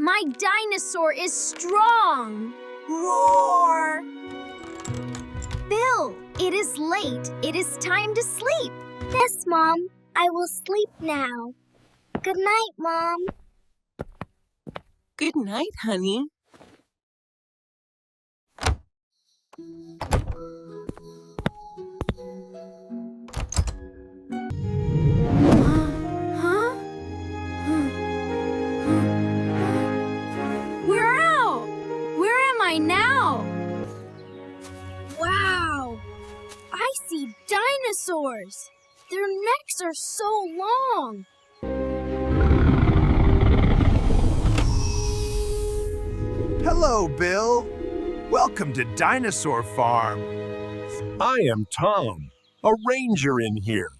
My dinosaur is strong. Roar! Bill, it is late. It is time to sleep. Yes, Mom. I will sleep now. Good night, Mom. Good night, honey. Huh? We're out! Where am I now? Wow! I see dinosaurs! Their necks are so long! Hello, Bill. Welcome to Dinosaur Farm. I am Tom, a ranger in here.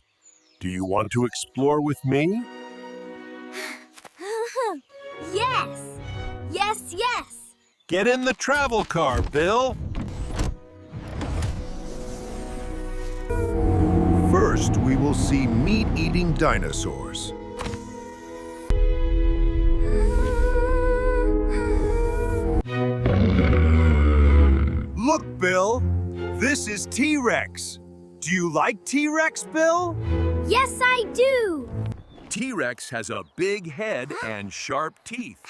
Do you want to explore with me? Yes! Yes, yes! Get in the travel car, Bill. First, we will see meat-eating dinosaurs. Look, Bill. This is T-Rex. Do you like T-Rex, Bill? Yes, I do! T-Rex has a big head and sharp teeth.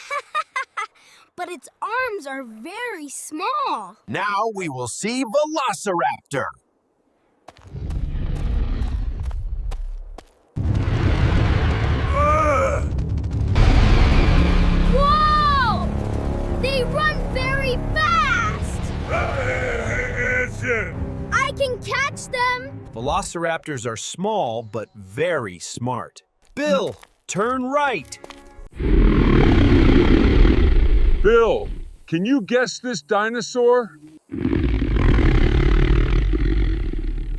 But its arms are very small. Now we will see Velociraptor. Whoa! They run very fast! I can catch them! Velociraptors are small but very smart. Bill, turn right. Bill, can you guess this dinosaur?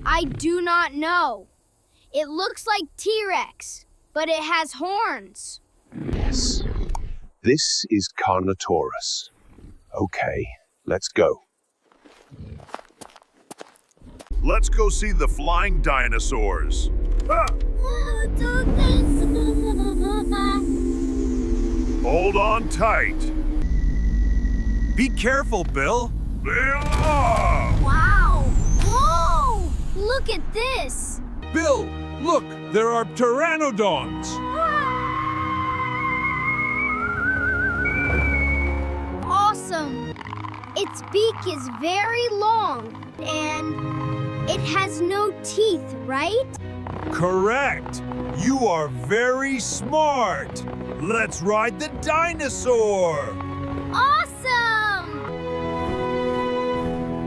I do not know. It looks like T-Rex, but it has horns. Yes. This is Carnotaurus. Okay, let's go. Let's go see the flying dinosaurs. Hold on tight. Be careful, Bill. Wow! Whoa! Look at this! Bill, look, there are pteranodons. Awesome! Its beak is very long, and it has no teeth, right? Correct. You are very smart. Let's ride the dinosaur. Awesome!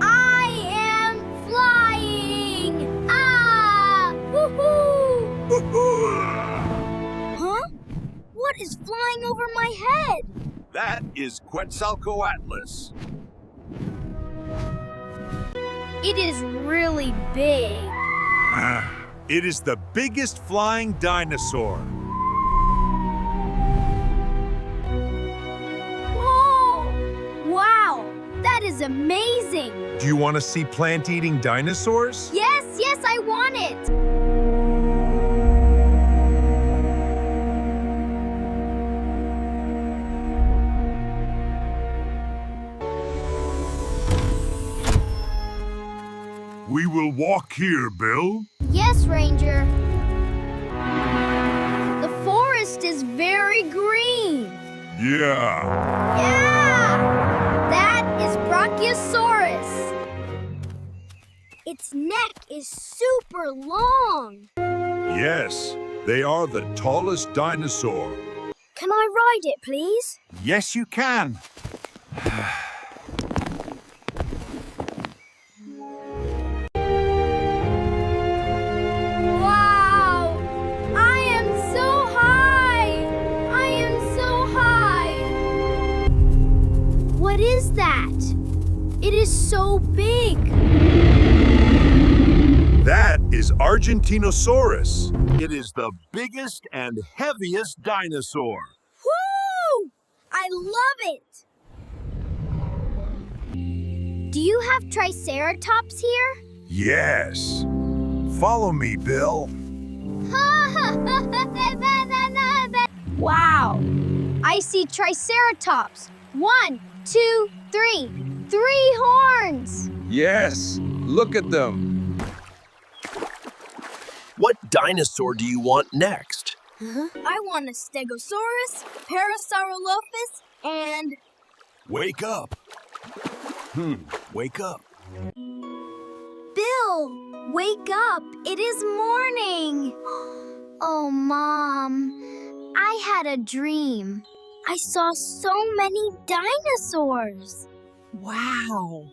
I am flying! Ah! Woohoo! Huh? What is flying over my head? That is Quetzalcoatlus. It is really big. It is the biggest flying dinosaur. Whoa! Wow! That is amazing! Do you want to see plant-eating dinosaurs? Yes, yes, I want it! We will walk here, Bill. Yes, Ranger. The forest is very green. Yeah. Yeah! That is Brachiosaurus. Its neck is super long. Yes, they are the tallest dinosaur. Can I ride it, please? Yes, you can. Wow! I am so high! I am so high! What is that? It is so big. That is Argentinosaurus. It is the biggest and heaviest dinosaur. Woo! I love it! Do you have Triceratops here? Yes. Follow me, Bill. Wow! I see Triceratops. 1, 2, 3. 3 horns! Yes, look at them. What dinosaur do you want next? I want a Stegosaurus, Parasaurolophus, and... Wake up. Wake up. Bill, wake up. It is morning. Oh, Mom. I had a dream. I saw so many dinosaurs. Wow.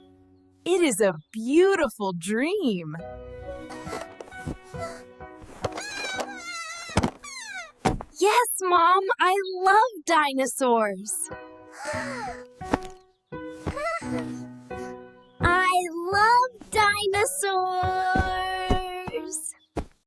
It is a beautiful dream. Yes, Mom, I love dinosaurs. I love dinosaurs.